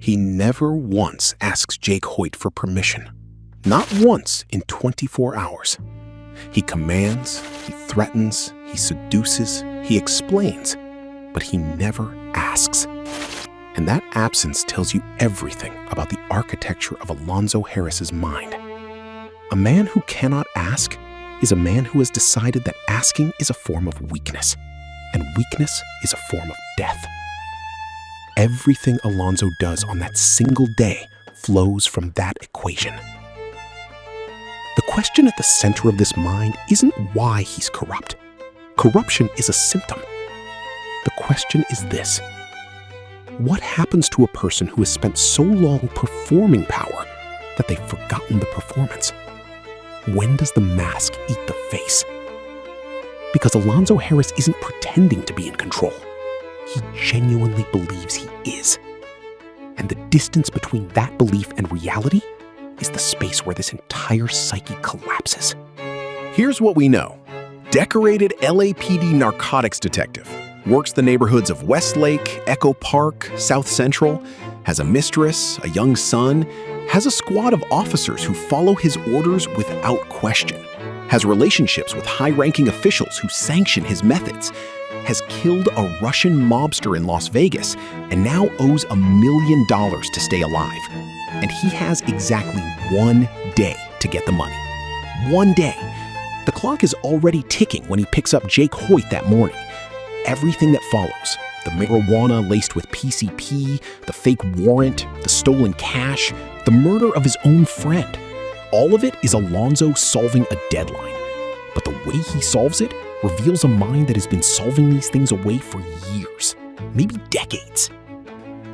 He never once asks Jake Hoyt for permission. Not once in 24 hours. He commands, he threatens, he seduces, he explains, but he never asks. And that absence tells you everything about the architecture of Alonzo Harris's mind. A man who cannot ask is a man who has decided that asking is a form of weakness, and weakness is a form of death. Everything Alonzo does on that single day flows from that equation. The question at the center of this mind isn't why he's corrupt. Corruption is a symptom. The question is this: what happens to a person who has spent so long performing power that they've forgotten the performance? When does the mask eat the face? Because Alonzo Harris isn't pretending to be in control. He genuinely believes he is. And the distance between that belief and reality is the space where this entire psyche collapses. Here's what we know. Decorated LAPD narcotics detective. Works the neighborhoods of Westlake, Echo Park, South Central. Has a mistress, a young son. Has a squad of officers who follow his orders without question. Has relationships with high-ranking officials who sanction his methods. Has killed a Russian mobster in Las Vegas and now owes $1 million to stay alive. And he has exactly 1 day to get the money. 1 day. The clock is already ticking when he picks up Jake Hoyt that morning. Everything that follows, the marijuana laced with PCP, the fake warrant, the stolen cash, the murder of his own friend, all of it is Alonzo solving a deadline. But the way he solves it reveals a mind that has been solving these things away for years, maybe decades.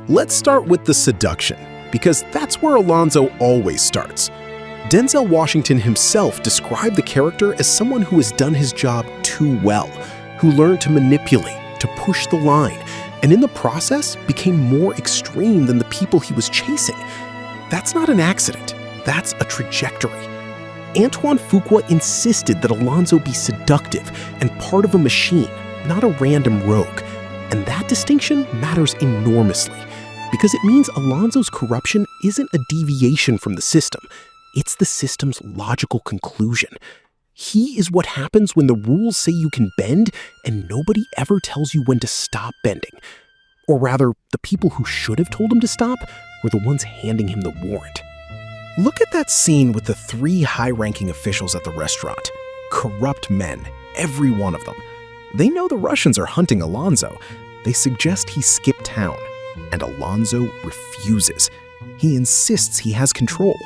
Let's start with the seduction, because that's where Alonzo always starts. Denzel Washington himself described the character as someone who has done his job too well, who learned to manipulate, to push the line, and in the process became more extreme than the people he was chasing. That's not an accident. That's a trajectory. Antoine Fuqua insisted that Alonzo be seductive and part of a machine, not a random rogue. And that distinction matters enormously, because it means Alonzo's corruption isn't a deviation from the system. It's the system's logical conclusion. He is what happens when the rules say you can bend and nobody ever tells you when to stop bending. Or rather, the people who should have told him to stop were the ones handing him the warrant. Look at that scene with the 3 high-ranking officials at the restaurant. Corrupt men, every one of them. They know the Russians are hunting Alonzo. They suggest he skip town, and Alonzo refuses. He insists he has control.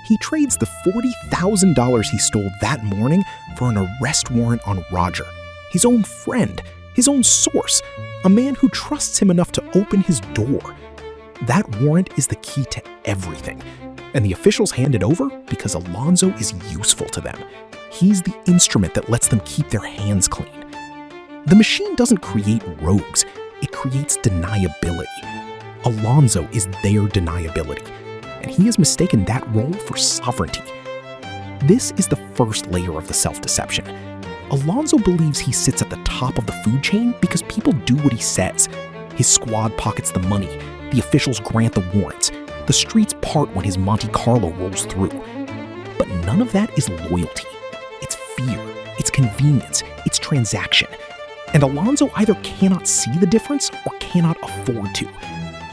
He trades the $40,000 he stole that morning for an arrest warrant on Roger, his own friend, his own source, a man who trusts him enough to open his door. That warrant is the key to everything. And the officials hand it over because Alonzo is useful to them. He's the instrument that lets them keep their hands clean. The machine doesn't create rogues, it creates deniability. Alonzo is their deniability, and he has mistaken that role for sovereignty. This is the first layer of the self-deception. Alonzo believes he sits at the top of the food chain because people do what he says. His squad pockets the money, the officials grant the warrants, the streets part when his Monte Carlo rolls through. But none of that is loyalty. It's fear, it's convenience, it's transaction. And Alonzo either cannot see the difference or cannot afford to.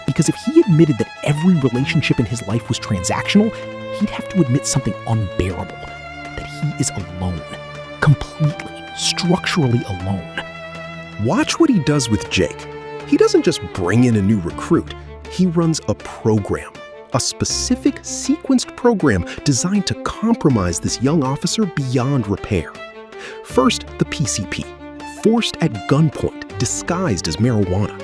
Because if he admitted that every relationship in his life was transactional, he'd have to admit something unbearable, that he is alone, completely, structurally alone. Watch what he does with Jake. He doesn't just bring in a new recruit. He runs a program, a specific sequenced program designed to compromise this young officer beyond repair. First, the PCP, forced at gunpoint, disguised as marijuana.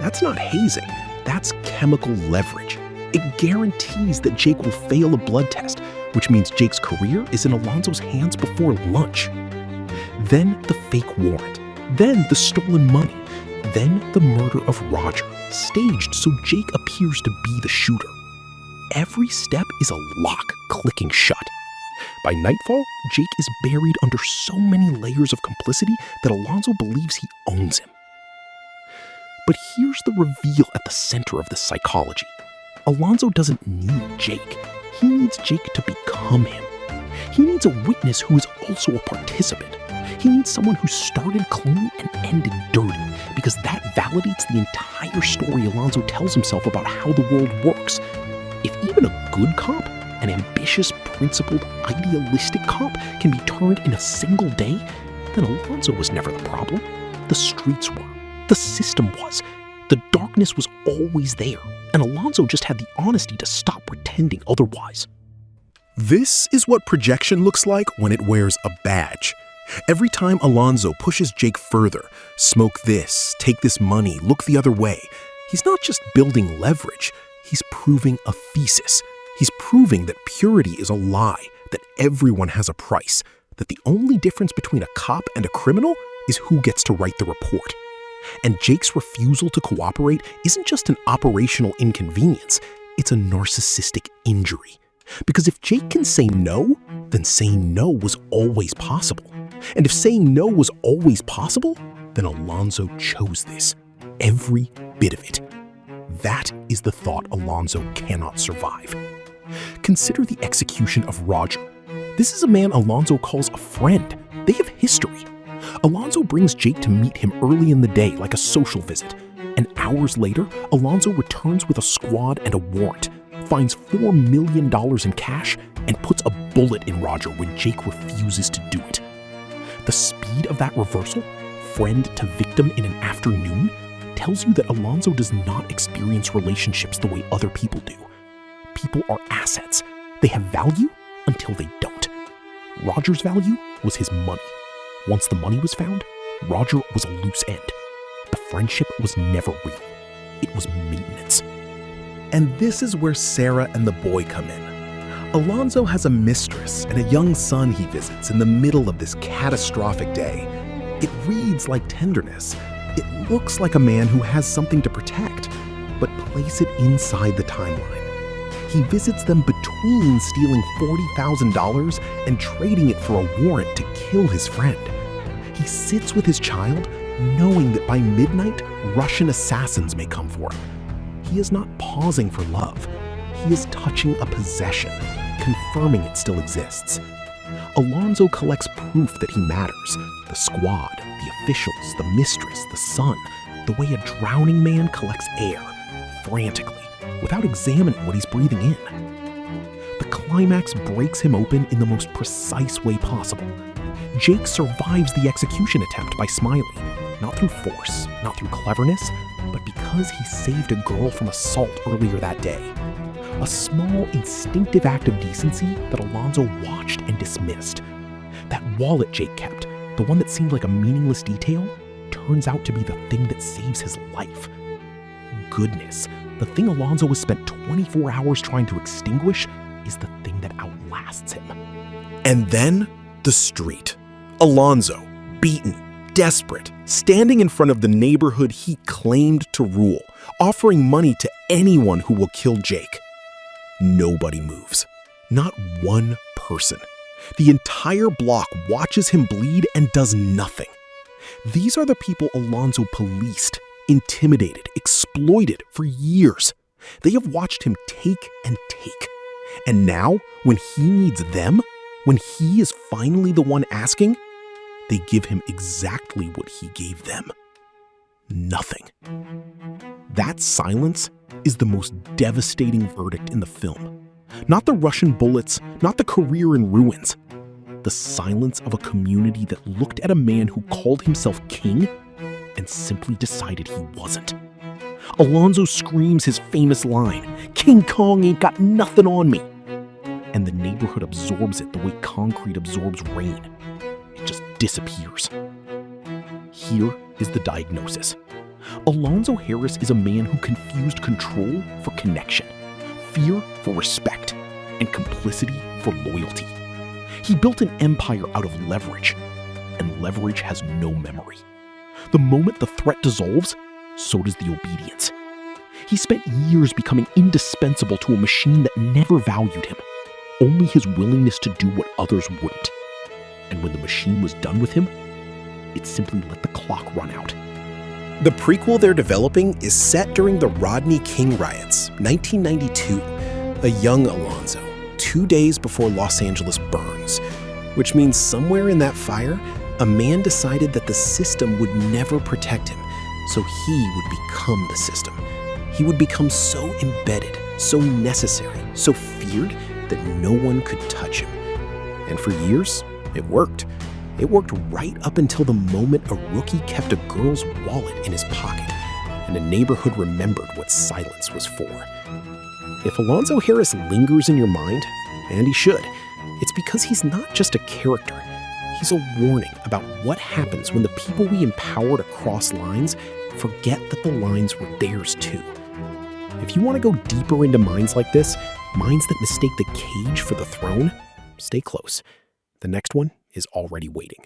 That's not hazing, that's chemical leverage. It guarantees that Jake will fail a blood test, which means Jake's career is in Alonzo's hands before lunch. Then the fake warrant, then the stolen money, then the murder of Roger, staged so Jake appears to be the shooter. Every step is a lock clicking shut. By nightfall, Jake is buried under so many layers of complicity that Alonzo believes he owns him. But here's the reveal at the center of this psychology. Alonzo doesn't need Jake. He needs Jake to become him. He needs a witness who is also a participant. He needs someone who started clean and ended dirty, because that validates the entire story Alonzo tells himself about how the world works. If even a good cop, an ambitious, principled, idealistic cop, can be turned in a single day, then Alonzo was never the problem. The streets were. The system was. The darkness was always there, and Alonzo just had the honesty to stop pretending otherwise. This is what projection looks like when it wears a badge. Every time Alonzo pushes Jake further, smoke this, take this money, look the other way, he's not just building leverage, he's proving a thesis. He's proving that purity is a lie, that everyone has a price, that the only difference between a cop and a criminal is who gets to write the report. And Jake's refusal to cooperate isn't just an operational inconvenience, it's a narcissistic injury. Because if Jake can say no, then saying no was always possible. And if saying no was always possible, then Alonzo chose this. Every bit of it. That is the thought Alonzo cannot survive. Consider the execution of Roger. This is a man Alonzo calls a friend. They have history. Alonzo brings Jake to meet him early in the day like a social visit. And hours later, Alonzo returns with a squad and a warrant, finds $4 million in cash, and puts a bullet in Roger when Jake refuses to do it. The speed of that reversal, friend to victim in an afternoon, tells you that Alonzo does not experience relationships the way other people do. People are assets. They have value until they don't. Roger's value was his money. Once the money was found, Roger was a loose end. The friendship was never real. It was maintenance. And this is where Sarah and the boy come in. Alonzo has a mistress and a young son he visits in the middle of this catastrophic day. It reads like tenderness. It looks like a man who has something to protect, but place it inside the timeline. He visits them between stealing $40,000 and trading it for a warrant to kill his friend. He sits with his child, knowing that by midnight, Russian assassins may come for him. He is not pausing for love. He is touching a possession, confirming it still exists. Alonzo collects proof that he matters. The squad, the officials, the mistress, the son, the way a drowning man collects air, frantically, without examining what he's breathing in. The climax breaks him open in the most precise way possible. Jake survives the execution attempt by smiling, not through force, not through cleverness, but because he saved a girl from assault earlier that day. A small, instinctive act of decency that Alonzo watched and dismissed. That wallet Jake kept, the one that seemed like a meaningless detail, turns out to be the thing that saves his life. Goodness, the thing Alonzo has spent 24 hours trying to extinguish is the thing that outlasts him. And then, the street. Alonzo, beaten, desperate, standing in front of the neighborhood he claimed to rule, offering money to anyone who will kill Jake. Nobody moves. Not one person. The entire block watches him bleed and does nothing. These are the people Alonzo policed, intimidated, exploited for years. They have watched him take and take. And now, when he needs them, when he is finally the one asking, they give him exactly what he gave them. Nothing. That silence is the most devastating verdict in the film. Not the Russian bullets, not the career in ruins. The silence of a community that looked at a man who called himself king and simply decided he wasn't. Alonzo screams his famous line, "King Kong ain't got nothing on me." And the neighborhood absorbs it the way concrete absorbs rain. It just disappears. Here is the diagnosis. Alonzo Harris is a man who confused control for connection, fear for respect, and complicity for loyalty. He built an empire out of leverage, and leverage has no memory. The moment the threat dissolves, so does the obedience. He spent years becoming indispensable to a machine that never valued him, only his willingness to do what others wouldn't. And when the machine was done with him, it simply let the clock run out. The prequel they're developing is set during the Rodney King riots, 1992, a young Alonzo, 2 days before Los Angeles burns, which means somewhere in that fire, a man decided that the system would never protect him, so he would become the system. He would become so embedded, so necessary, so feared that no one could touch him. And for years, it worked. It worked right up until the moment a rookie kept a girl's wallet in his pocket, and a neighborhood remembered what silence was for. If Alonzo Harris lingers in your mind, and he should, it's because he's not just a character. He's a warning about what happens when the people we empower to cross lines forget that the lines were theirs too. If you want to go deeper into minds like this, minds that mistake the cage for the throne, stay close. The next one is already waiting.